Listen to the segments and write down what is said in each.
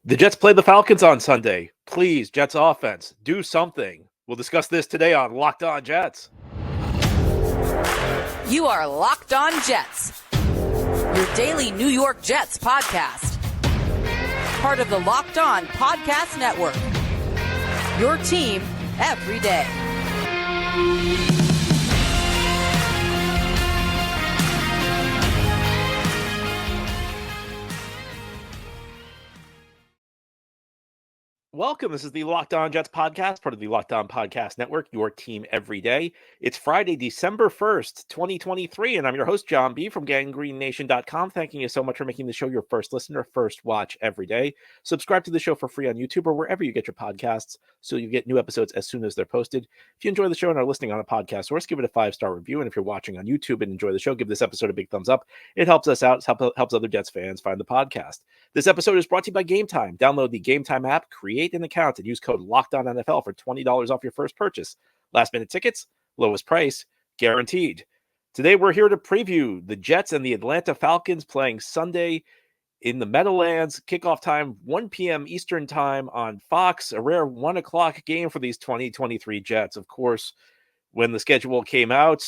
The Jets play the Falcons on Sunday. Please, Jets offense, do something. We'll discuss this today on Locked On Jets. You are Locked On Jets, your daily New York Jets podcast. Part of the Locked On Podcast Network, your team every day. Welcome. This is the Locked On Jets podcast, part of the Locked On Podcast Network, your team every day. It's Friday, December 1st, 2023, and I'm your host, John B. from GanggreenNation.com. Thanking you so much for making the show your first listen or first watch every day. Subscribe to the show for free on YouTube or wherever you get your podcasts so you get new episodes as soon as they're posted. If you enjoy the show and are listening on a podcast source, give it a 5-star review. And if you're watching on YouTube and enjoy the show, give this episode a big thumbs up. It helps us out, helps other Jets fans find the podcast. This episode is brought to you by Gametime. Download the Gametime app, create an account, and use code LOCKEDONNFL for $20 off your first purchase. Last-minute tickets, lowest price, guaranteed. Today, we're here to preview the Jets and the Atlanta Falcons playing Sunday in the Meadowlands. Kickoff time, 1 p.m. Eastern time on Fox. A rare 1 o'clock game for these 2023 Jets. Of course, when the schedule came out,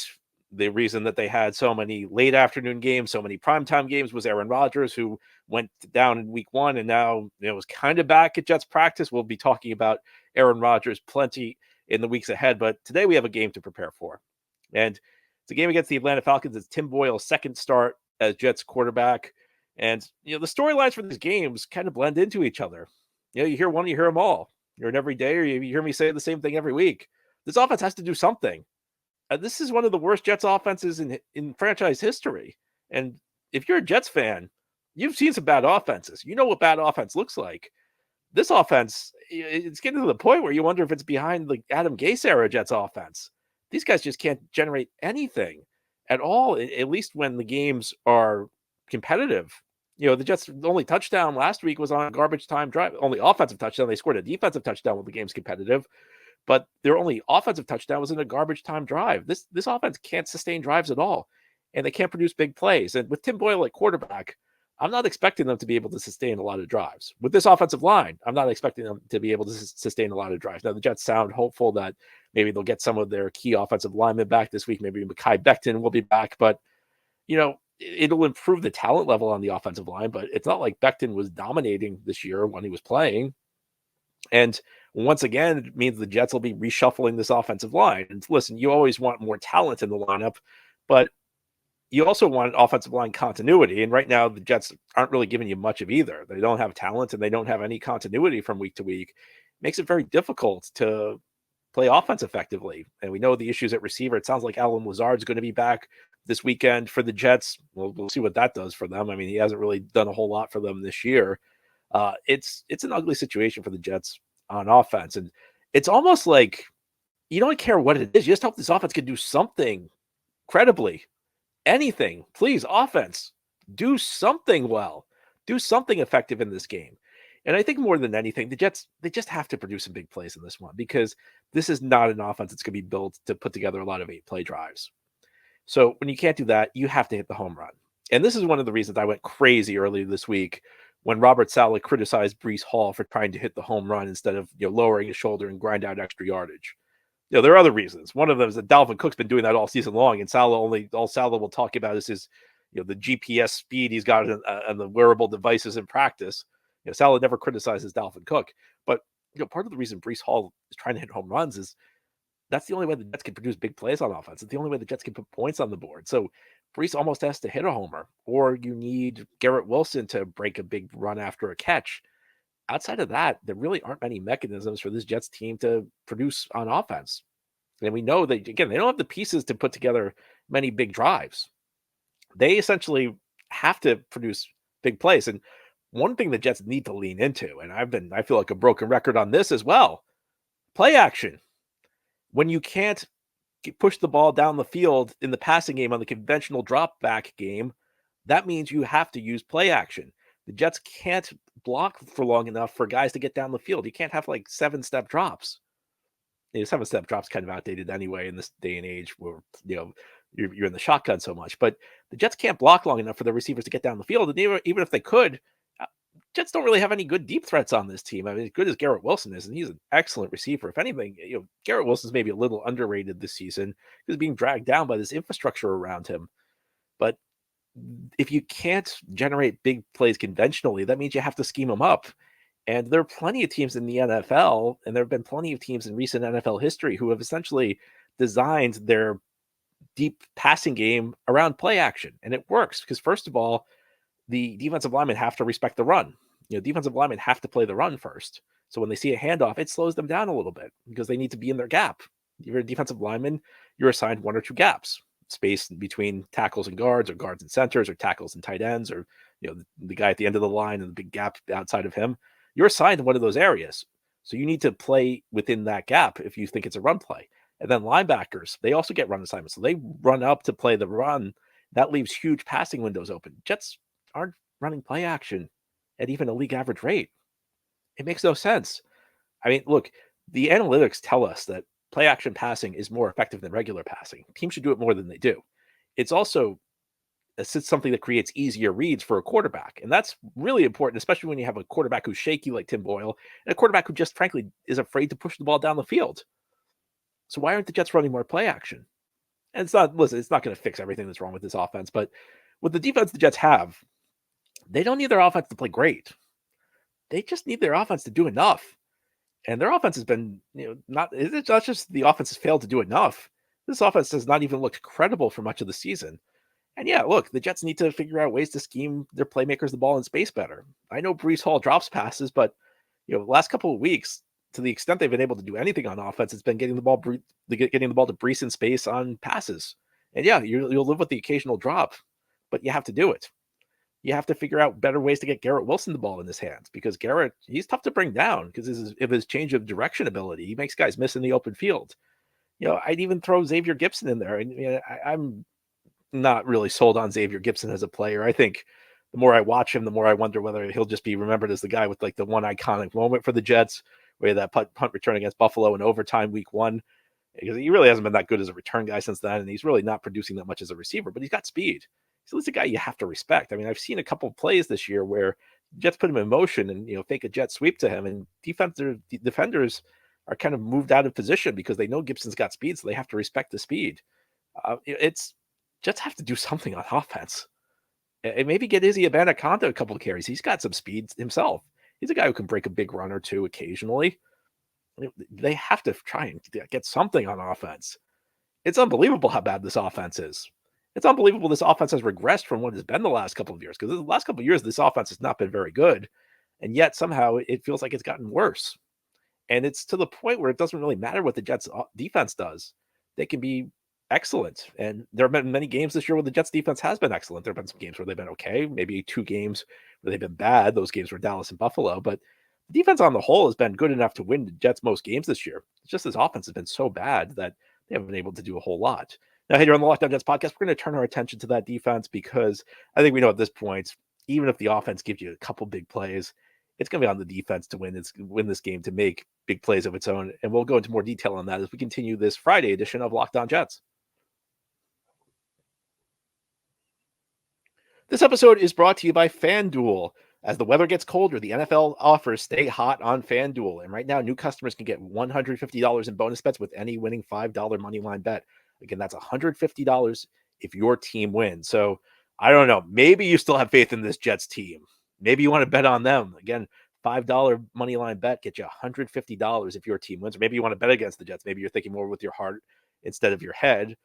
the reason that they had so many late afternoon games, so many primetime games was Aaron Rodgers, who went down in week 1 and now was kind of back at Jets practice. We'll be talking about Aaron Rodgers plenty in the weeks ahead, but today we have a game to prepare for. And it's a game against the Atlanta Falcons. It's Tim Boyle's second start as Jets quarterback. And, the storylines for these games kind of blend into each other. You hear one, you hear them all. You're an every day, or you hear me say the same thing every week. This offense has to do something. This is one of the worst Jets offenses in franchise history. And if you're a Jets fan, you've seen some bad offenses. You know what bad offense looks like. This offense, it's getting to the point where you wonder if it's behind the Adam Gase era Jets offense. These guys just can't generate anything at all, at least when the games are competitive. The Jets' only touchdown last week was on a garbage time drive. Only offensive touchdown. They scored a defensive touchdown when the game's competitive. But their only offensive touchdown was in a garbage time drive. This offense can't sustain drives at all, and they can't produce big plays. And with Tim Boyle at quarterback, I'm not expecting them to be able to sustain a lot of drives. With this offensive line, I'm not expecting them to be able to sustain a lot of drives. Now, the Jets sound hopeful that maybe they'll get some of their key offensive linemen back this week. Maybe Mekhi Becton will be back. But, it'll improve the talent level on the offensive line. But it's not like Becton was dominating this year when he was playing. And once again, it means the Jets will be reshuffling this offensive line. And listen, you always want more talent in the lineup, but you also want offensive line continuity. And right now, the Jets aren't really giving you much of either. They don't have talent and they don't have any continuity from week to week. It makes it very difficult to play offense effectively. And we know the issues at receiver. It sounds like Allen Lazard's going to be back this weekend for the Jets. We'll see what that does for them. I mean, he hasn't really done a whole lot for them this year. It's an ugly situation for the Jets on offense. And it's almost like you don't care what it is. You just hope this offense can do something credibly. Anything. Please, offense, do something well. Do something effective in this game. And I think more than anything, the Jets, they just have to produce some big plays in this one because this is not an offense that's going to be built to put together a lot of 8-play drives. So when you can't do that, you have to hit the home run. And this is one of the reasons I went crazy earlier this week when Robert Saleh criticized Breece Hall for trying to hit the home run instead of lowering his shoulder and grind out extra yardage. There are other reasons. One of them is that Dalvin Cook's been doing that all season long, and all Saleh will talk about is his, the GPS speed he's got on the wearable devices in practice. Saleh never criticizes Dalvin Cook, but part of the reason Breece Hall is trying to hit home runs is that's the only way the Jets can produce big plays on offense. It's the only way the Jets can put points on the board. So Breece almost has to hit a homer, or you need Garrett Wilson to break a big run after a catch. Outside of that, there really aren't many mechanisms for this Jets team to produce on offense. And we know that, again, they don't have the pieces to put together many big drives. They essentially have to produce big plays. And one thing the Jets need to lean into, and I feel like a broken record on this as well, play action. When you can't push the ball down the field in the passing game on the conventional drop back game, that means you have to use play action. The Jets can't block for long enough for guys to get down the field. You can't have like 7-step drops. 7-step drops kind of outdated anyway in this day and age where you're in the shotgun so much. But the Jets can't block long enough for the receivers to get down the field. And even if they could, Jets don't really have any good deep threats on this team. I mean, as good as Garrett Wilson is, and he's an excellent receiver. If anything, Garrett Wilson's maybe a little underrated this season because being dragged down by this infrastructure around him. But if you can't generate big plays conventionally, that means you have to scheme them up. And there are plenty of teams in the NFL, and there have been plenty of teams in recent NFL history who have essentially designed their deep passing game around play action. And it works because, first of all, the defensive linemen have to respect the run. Defensive linemen have to play the run first. So when they see a handoff, it slows them down a little bit because they need to be in their gap. If you're a defensive lineman, you're assigned one or two gaps, space between tackles and guards, or guards and centers, or tackles and tight ends, or the guy at the end of the line and the big gap outside of him. You're assigned one of those areas. So you need to play within that gap if you think it's a run play. And then linebackers, they also get run assignments. So they run up to play the run. That leaves huge passing windows open. Jets aren't running play action at even a league average rate. It makes no sense. I mean, look, the analytics tell us that play action passing is more effective than regular passing. Teams should do it more than they do. It's also something that creates easier reads for a quarterback. And that's really important, especially when you have a quarterback who's shaky like Tim Boyle and a quarterback who just frankly is afraid to push the ball down the field. So why aren't the Jets running more play action? And it's not going to fix everything that's wrong with this offense, but with the defense the Jets have, they don't need their offense to play great. They just need their offense to do enough. And their offense has been, it's not just the offense has failed to do enough. This offense has not even looked credible for much of the season. And yeah, look, the Jets need to figure out ways to scheme their playmakers the ball in space better. I know Breece Hall drops passes, but the last couple of weeks, to the extent they've been able to do anything on offense, it's been getting the ball to Breece in space on passes. And yeah, you'll live with the occasional drop, but you have to do it. You have to figure out better ways to get Garrett Wilson the ball in his hands, because Garrett, he's tough to bring down because of his change of direction ability. He makes guys miss in the open field. I'd even throw Xavier Gipson in there. And I'm not really sold on Xavier Gipson as a player. I think the more I watch him, the more I wonder whether he'll just be remembered as the guy with like the one iconic moment for the Jets, where that punt return against Buffalo in overtime week 1. Because he really hasn't been that good as a return guy since then, and he's really not producing that much as a receiver, but he's got speed. So he's a guy you have to respect. I mean, I've seen a couple of plays this year where Jets put him in motion and fake a jet sweep to him, and defenders are kind of moved out of position because they know Gibson's got speed, so they have to respect the speed. Jets have to do something on offense. And maybe get Izzy Abanikanda a couple of carries. He's got some speed himself. He's a guy who can break a big run or two occasionally. They have to try and get something on offense. It's unbelievable how bad this offense is. It's unbelievable this offense has regressed from what it's been the last couple of years, because the last couple of years, this offense has not been very good. And yet somehow it feels like it's gotten worse. And it's to the point where it doesn't really matter what the Jets defense does. They can be excellent. And there have been many games this year where the Jets defense has been excellent. There have been some games where they've been okay, maybe 2 games where they've been bad. Those games were Dallas and Buffalo. But the defense on the whole has been good enough to win the Jets most games this year. It's just this offense has been so bad that they haven't been able to do a whole lot. Now, here on the Locked On Jets podcast, we're going to turn our attention to that defense, because I think we know at this point, even if the offense gives you a couple big plays, it's going to be on the defense to win this game, to make big plays of its own. And we'll go into more detail on that as we continue this Friday edition of Locked On Jets. This episode is brought to you by FanDuel. As the weather gets colder, the NFL offers stay hot on FanDuel. And right now, new customers can get $150 in bonus bets with any winning $5 moneyline bet. Again, that's $150 if your team wins. So I don't know. Maybe you still have faith in this Jets team. Maybe you want to bet on them. Again, $5 moneyline bet gets you $150 if your team wins. Or maybe you want to bet against the Jets. Maybe you're thinking more with your heart instead of your head.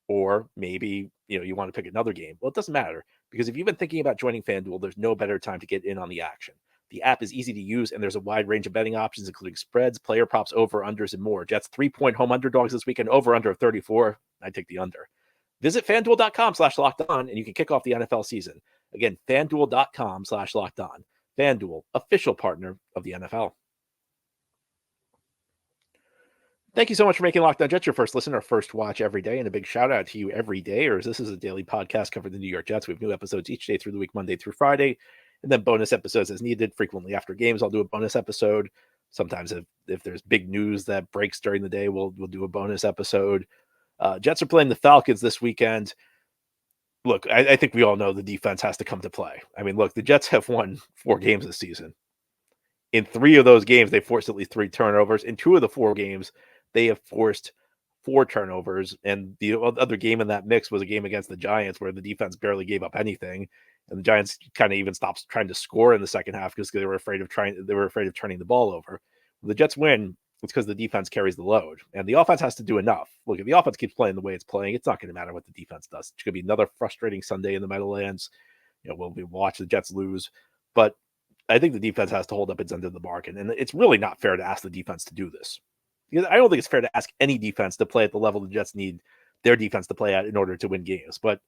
Or maybe you want to pick another game. Well, it doesn't matter, because if you've been thinking about joining FanDuel, there's no better time to get in on the action. The app is easy to use, and there's a wide range of betting options, including spreads, player props, over-unders, and more. Jets 3-point home underdogs this weekend, over-under of 34. I'd take the under. Visit FanDuel.com/lockedon, and you can kick off the NFL season. Again, FanDuel.com/lockedon. FanDuel, official partner of the NFL. Thank you so much for making Locked On Jets your first listen, our first watch every day, and a big shout out to you every day, or as this is a daily podcast covering the New York Jets. We have new episodes each day through the week, Monday through Friday, and then bonus episodes as needed. Frequently after games, I'll do a bonus episode. Sometimes if there's big news that breaks during the day, we'll do a bonus episode. Jets are playing the Falcons this weekend. look, I think we all know the defense has to come to play. I mean, look, the Jets have won 4 games this season. In 3 of those games, they forced at least 3 turnovers. In 2 of the 4 games, they have forced 4 turnovers. And the other game in that mix was a game against the Giants where the defense barely gave up anything. And the Giants kind of even stopped trying to score in the second half because they were afraid of turning the ball over. When the Jets win, it's because the defense carries the load. And the offense has to do enough. Look, if the offense keeps playing the way it's playing, it's not going to matter what the defense does. It's going to be another frustrating Sunday in the Meadowlands. We'll watch the Jets lose. But I think the defense has to hold up its end of the bargain. And it's really not fair to ask the defense to do this. Because I don't think it's fair to ask any defense to play at the level the Jets need their defense to play at in order to win games. But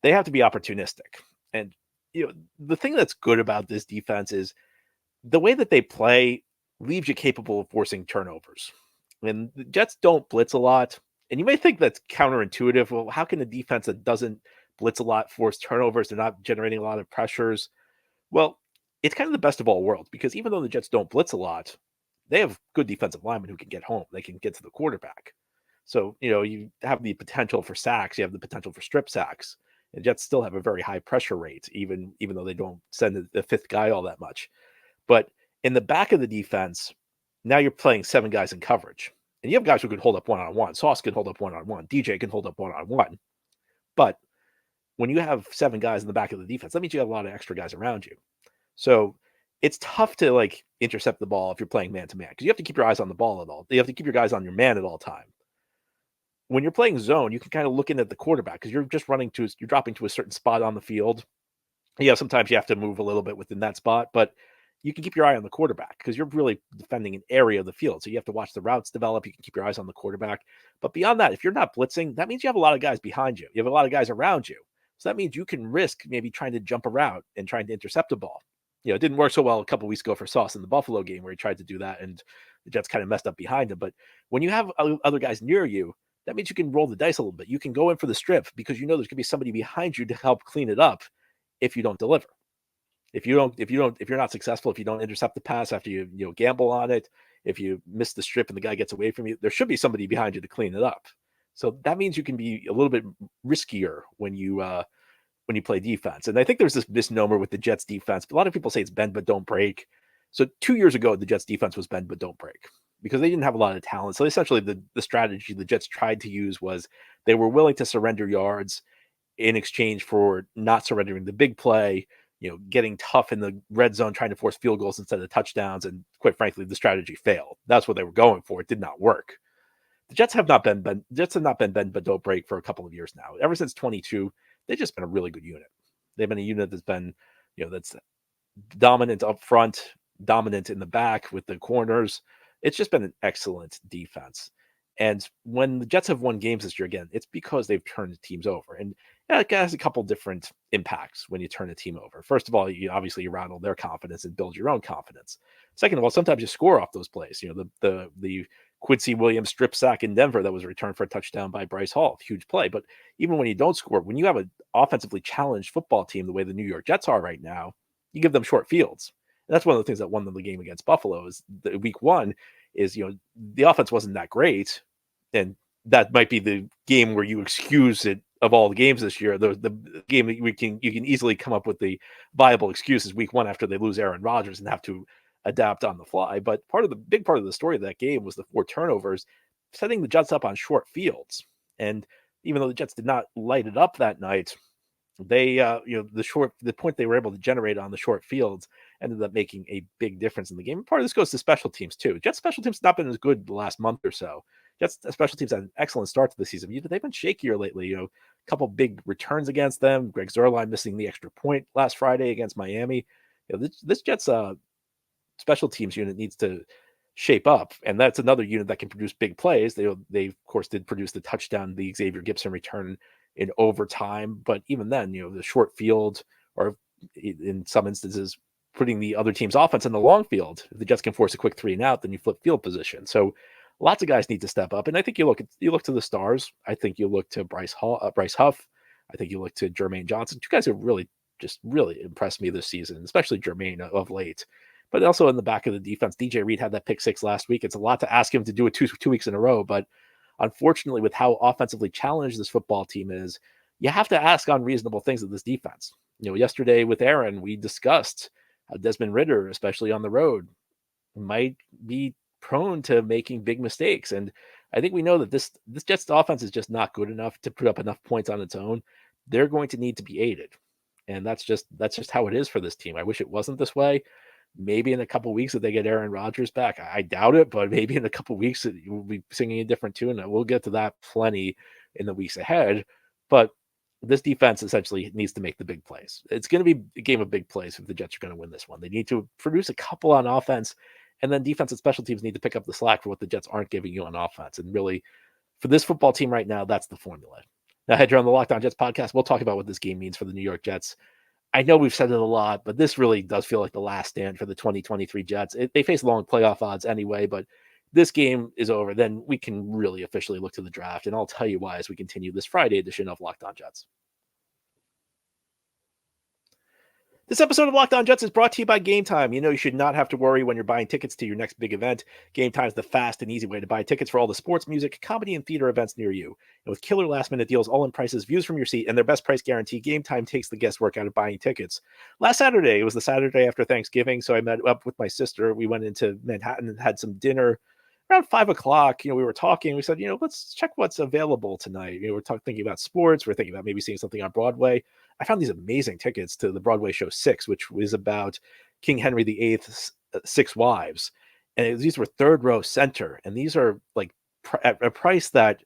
they have to be opportunistic. And the thing that's good about this defense is the way that they play leaves you capable of forcing turnovers. And the Jets don't blitz a lot. And you may think that's counterintuitive. Well, how can a defense that doesn't blitz a lot force turnovers? They're not generating a lot of pressures. Well, it's kind of the best of all worlds because even though the Jets don't blitz a lot, they have good defensive linemen who can get home. They can get to the quarterback. So, you have the potential for sacks. You have the potential for strip sacks. The Jets still have a very high pressure rate, even though they don't send the 5th guy all that much. But in the back of the defense, now you're playing 7 guys in coverage. And you have guys who can hold up one-on-one. Sauce can hold up one-on-one. DJ can hold up one-on-one. But when you have 7 guys in the back of the defense, that means you have a lot of extra guys around you. So it's tough to intercept the ball if you're playing man-to-man because you have to keep your eyes on the ball at all. You have to keep your guys on your man at all time. When you're playing zone, you can kind of look in at the quarterback because you're just you're dropping to a certain spot on the field. Sometimes you have to move a little bit within that spot, but you can keep your eye on the quarterback because you're really defending an area of the field. So you have to watch the routes develop. You can keep your eyes on the quarterback. But beyond that, if you're not blitzing, that means you have a lot of guys behind you. You have a lot of guys around you. So that means you can risk maybe trying to jump around and trying to intercept a ball. It didn't work so well a couple of weeks ago for Sauce in the Buffalo game where he tried to do that and the Jets kind of messed up behind him. But when you have other guys near you, that means you can roll the dice a little bit. You can go in for the strip because there's going to be somebody behind you to help clean it up if you don't deliver. If you're not successful, if you don't intercept the pass after you gamble on it, if you miss the strip and the guy gets away from you, there should be somebody behind you to clean it up. So that means you can be a little bit riskier when you play defense. And I think there's this misnomer with the Jets defense. A lot of people say it's bend but don't break. So 2 years ago, the Jets defense was bend but don't break because they didn't have a lot of talent. So essentially the strategy the Jets tried to use was they were willing to surrender yards in exchange for not surrendering the big play, getting tough in the red zone, trying to force field goals instead of touchdowns. And quite frankly, the strategy failed. That's what they were going for. It did not work. The Jets have not been bend but don't break for a couple of years now. Ever since 22, they've just been a really good unit. They've been a unit that's been, that's dominant up front, dominant in the back with the corners. It's just been an excellent defense. And when the Jets have won games this year, again, it's because they've turned teams over. And it has a couple different impacts when you turn a team over. First of all, you rattle their confidence and build your own confidence. Second of all, sometimes you score off those plays. The Quincy Williams strip sack in Denver that was returned for a touchdown by Bryce Hall, huge play. But even when you don't score, when you have an offensively challenged football team the way the New York Jets are right now, you give them short fields. And that's one of the things that won them the game against Buffalo is week 1 is, the offense wasn't that great. And that might be the game where you excuse it of all the games this year. The game that you can easily come up with the viable excuses week 1 after they lose Aaron Rodgers and have to adapt on the fly. But big part of the story of that game was the 4 turnovers, setting the Jets up on short fields. And even though the Jets did not light it up that night, they the point they were able to generate on the short fields ended up making a big difference in the game. And part of this goes to special teams too. Jets special teams have not been as good the last month or so. Jets special teams had an excellent start to the season. They've been shakier lately. A couple big returns against them. Greg Zuerlein missing the extra point last Friday against Miami. This Jets special teams unit needs to shape up, and that's another unit that can produce big plays. They of course did produce the touchdown, the Xavier Gibson return in overtime, but even then, the short field, or in some instances, putting the other team's offense in the long field. If the Jets can force a quick 3 and out, then you flip field position. So lots of guys need to step up, and I think you look to the stars. I think you look to Bryce Huff. I think you look to Jermaine Johnson. 2 guys who really impressed me this season, especially Jermaine of late. But also in the back of the defense, DJ Reed had that pick 6 last week. It's a lot to ask him to do it two weeks in a row, but unfortunately, with how offensively challenged this football team is, you have to ask unreasonable things of this defense. Yesterday with Aaron, we discussed how Desmond Ridder, especially on the road, might be prone to making big mistakes. And I think we know that this Jets offense is just not good enough to put up enough points on its own. They're going to need to be aided. And that's just how it is for this team. I wish it wasn't this way. Maybe in a couple of weeks if they get Aaron Rodgers back, I doubt it, but maybe in a couple of weeks we'll be singing a different tune. We'll get to that plenty in the weeks ahead. But this defense essentially needs to make the big plays. It's going to be a game of big plays if the Jets are going to win this one. They need to produce a couple on offense, and then defense and special teams need to pick up the slack for what the Jets aren't giving you on offense. And really, for this football team right now, that's the formula. Now, head here on the Locked On Jets podcast, we'll talk about what this game means for the New York Jets. I know we've said it a lot, but this really does feel like the last stand for the 2023 Jets. They face long playoff odds anyway, but this game is over. Then we can really officially look to the draft, and I'll tell you why as we continue this Friday edition of Locked On Jets. This episode of Locked On Jets is brought to you by Gametime. You should not have to worry when you're buying tickets to your next big event. Gametime is the fast and easy way to buy tickets for all the sports, music, comedy, and theater events near you. And with killer last-minute deals, all-in prices, views from your seat, and their best price guarantee, Gametime takes the guesswork out of buying tickets. Last Saturday, it was the Saturday after Thanksgiving, so I met up with my sister. We went into Manhattan and had some dinner. Around 5 o'clock, we were talking. We said, let's check what's available tonight. We're thinking about sports. We're thinking about maybe seeing something on Broadway. I found these amazing tickets to the Broadway show 6, which was about King Henry VIII's 6 wives. And these were third row center. And these are like at a price that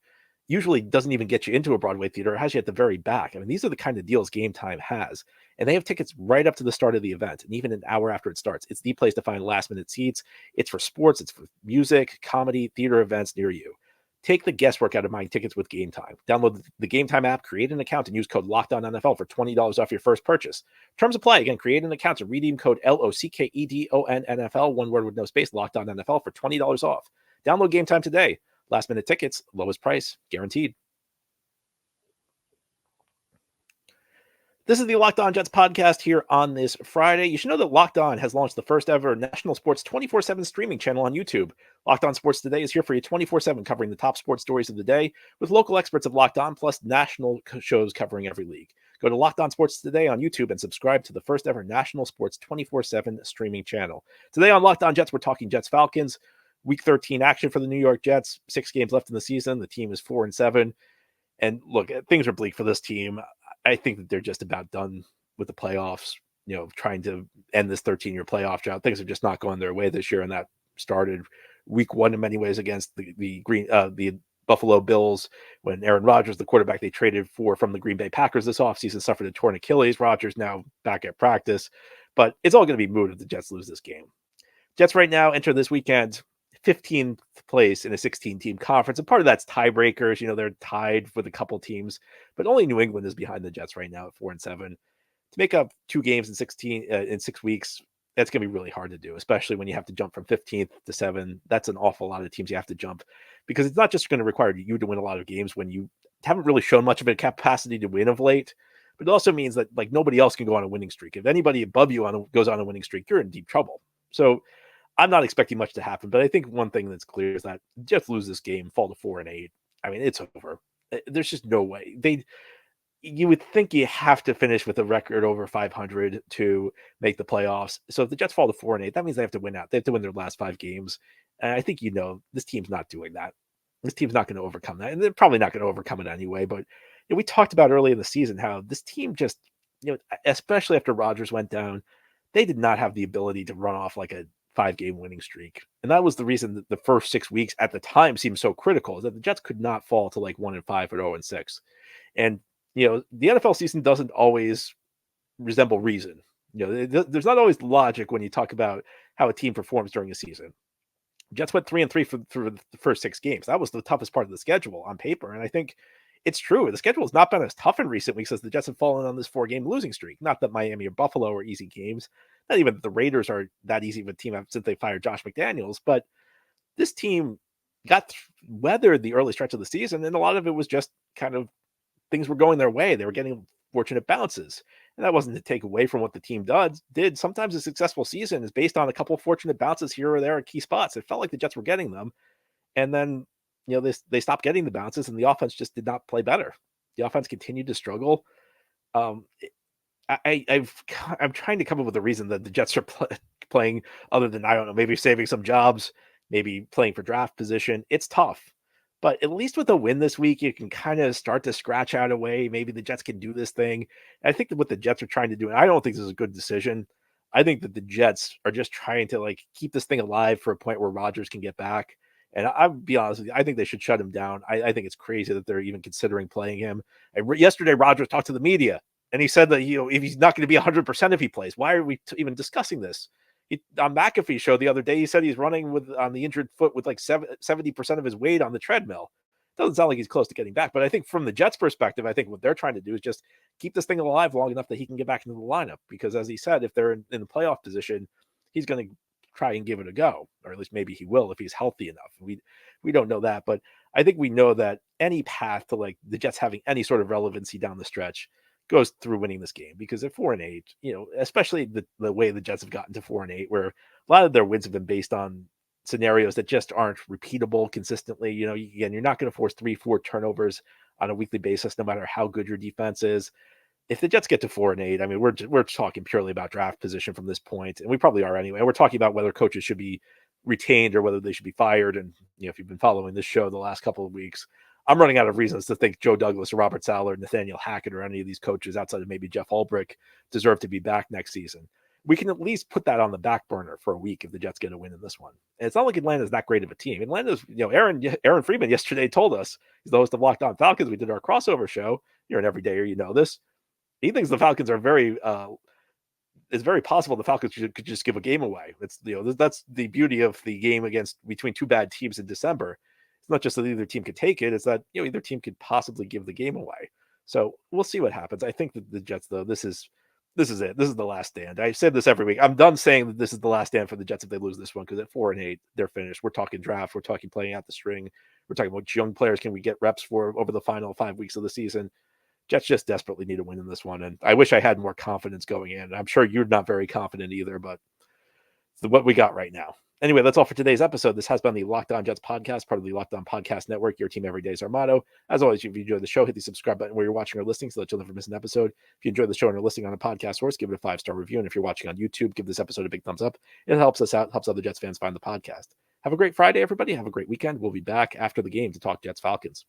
usually doesn't even get you into a Broadway theater. It has you at the very back. I mean, these are the kind of deals Gametime has. And they have tickets right up to the start of the event. And even an hour after it starts, it's the place to find last minute seats. It's for sports. It's for music, comedy, theater events near you. Take the guesswork out of buying tickets with Gametime. Download the Gametime app, create an account, and use code LOCKEDONNFL for $20 off your first purchase. Terms apply. Again, create an account and redeem code LOCKEDONNFL, one word with no space, LOCKEDONNFL for $20 off. Download Gametime today. Last minute tickets, lowest price, guaranteed. This is the Locked On Jets podcast here on this Friday. You should know that Locked On has launched the first ever national sports 24/7 streaming channel on YouTube. Locked On Sports Today is here for you 24/7, covering the top sports stories of the day with local experts of Locked On, plus national shows covering every league. Go to Locked On Sports Today on YouTube and subscribe to the first ever national sports 24/7 streaming channel. Today on Locked On Jets, we're talking Jets Falcons. Week 13 action for the New York Jets. 6 games left in the season. The team is 4-7. And look, things are bleak for this team. I think that they're just about done with the playoffs, trying to end this 13-year playoff drought. Things are just not going their way this year, and that started week 1 in many ways against the Buffalo Bills when Aaron Rodgers, the quarterback they traded for from the Green Bay Packers this offseason, suffered a torn Achilles. Rodgers now back at practice. But it's all going to be moot if the Jets lose this game. Jets right now enter this weekend 15th place in a 16-team conference. And part of that's tiebreakers. They're tied with a couple teams, but only New England is behind the Jets right now at 4-7. To make up 2 games in 6 weeks, that's going to be really hard to do, especially when you have to jump from 15th to 7. That's an awful lot of teams you have to jump, because it's not just going to require you to win a lot of games when you haven't really shown much of a capacity to win of late. But it also means that nobody else can go on a winning streak. If anybody above you goes on a winning streak, you're in deep trouble. So I'm not expecting much to happen, but I think one thing that's clear is that Jets lose this game, fall to 4-8. I mean, it's over. There's just no way. You would think you have to finish with a record over 500 to make the playoffs. So if the Jets fall to 4-8, that means they have to win out. They have to win their last 5 games. And I think this team's not doing that. This team's not going to overcome that. And they're probably not going to overcome it anyway. But we talked about early in the season how this team just, especially after Rodgers went down, they did not have the ability to run off like a 5-game winning streak. And that was the reason that the first 6 weeks at the time seemed so critical, is that the Jets could not fall to 1-5 or 0-6. And, the NFL season doesn't always resemble reason. There's not always logic when you talk about how a team performs during a season. Jets went 3-3 for the first 6 games. That was the toughest part of the schedule on paper. And I think it's true. The schedule has not been as tough in recent weeks as the Jets have fallen on this 4-game losing streak. Not that Miami or Buffalo are easy games. Not even that the Raiders are that easy of a team since they fired Josh McDaniels. But this team weathered the early stretch of the season, and a lot of it was just kind of things were going their way. They were getting fortunate bounces. And that wasn't to take away from what the team did. Sometimes a successful season is based on a couple of fortunate bounces here or there at key spots. It felt like the Jets were getting them. And then, they stopped getting the bounces, and the offense just did not play better. the offense continued to struggle. Um, I'm trying to come up with a reason that the Jets are playing other than, I don't know, maybe saving some jobs, maybe playing for draft position. It's tough, but at least with a win this week, you can kind of start to scratch out a way. Maybe the Jets can do this thing. I think that what the Jets are trying to do, and I don't think this is a good decision. I think that the Jets are just trying to like keep this thing alive for a point where Rodgers can get back. And I'll be honest with you, I think they should shut him down. I think it's crazy that they're even considering playing him. Yesterday, Rodgers talked to the media, and he said that, if he's not going to be 100% if he plays, why are we even discussing this? On McAfee's show the other day, he said he's running on the injured foot with like 70% of his weight on the treadmill. Doesn't sound like he's close to getting back. But I think from the Jets' perspective, I think what they're trying to do is just keep this thing alive long enough that he can get back into the lineup. Because as he said, if they're in the playoff position, he's going to try and give it a go, or at least maybe he will if he's healthy enough. We don't know that, but I think we know that any path to like the Jets having any sort of relevancy down the stretch goes through winning this game, because at 4-8, especially the way the Jets have gotten to 4-8, where a lot of their wins have been based on scenarios that just aren't repeatable consistently. Again, you're not going to force 3-4 turnovers on a weekly basis, no matter how good your defense is. If the Jets get to 4-8, I mean, we're talking purely about draft position from this point, and we probably are anyway. We're talking about whether coaches should be retained or whether they should be fired. And if you've been following this show the last couple of weeks, I'm running out of reasons to think Joe Douglas or Robert Saleh or Nathaniel Hackett or any of these coaches outside of maybe Jeff Ulbrich deserve to be back next season. We can at least put that on the back burner for a week if the Jets get a win in this one. And it's not like Atlanta's that great of a team. Atlanta's, Aaron Freeman yesterday told us, he's the host of Locked On Falcons. We did our crossover show. You're an everydayer, you know this. He thinks the Falcons are it's very possible the Falcons could just give a game away. It's that's the beauty of the game between two bad teams in December. It's not just that either team could take it; it's that either team could possibly give the game away. So we'll see what happens. I think that the Jets, though, this is it. This is the last stand. I said this every week. I'm done saying that this is the last stand for the Jets if they lose this one, because at 4-8 they're finished. We're talking draft. We're talking playing out the string. We're talking about young players can we get reps for over the final 5 weeks of the season. Jets just desperately need a win in this one, and I wish I had more confidence going in. I'm sure you're not very confident either, but it's what we got right now. Anyway, that's all for today's episode. This has been the Locked On Jets podcast, part of the Locked On Podcast Network. Your team every day is our motto. As always, if you enjoyed the show, hit the subscribe button where you're watching or listening so that you'll never miss an episode. If you enjoyed the show and are listening on a podcast source, give it a 5-star review. And if you're watching on YouTube, give this episode a big thumbs up. It helps us out, helps other Jets fans find the podcast. Have a great Friday, everybody. Have a great weekend. We'll be back after the game to talk Jets Falcons.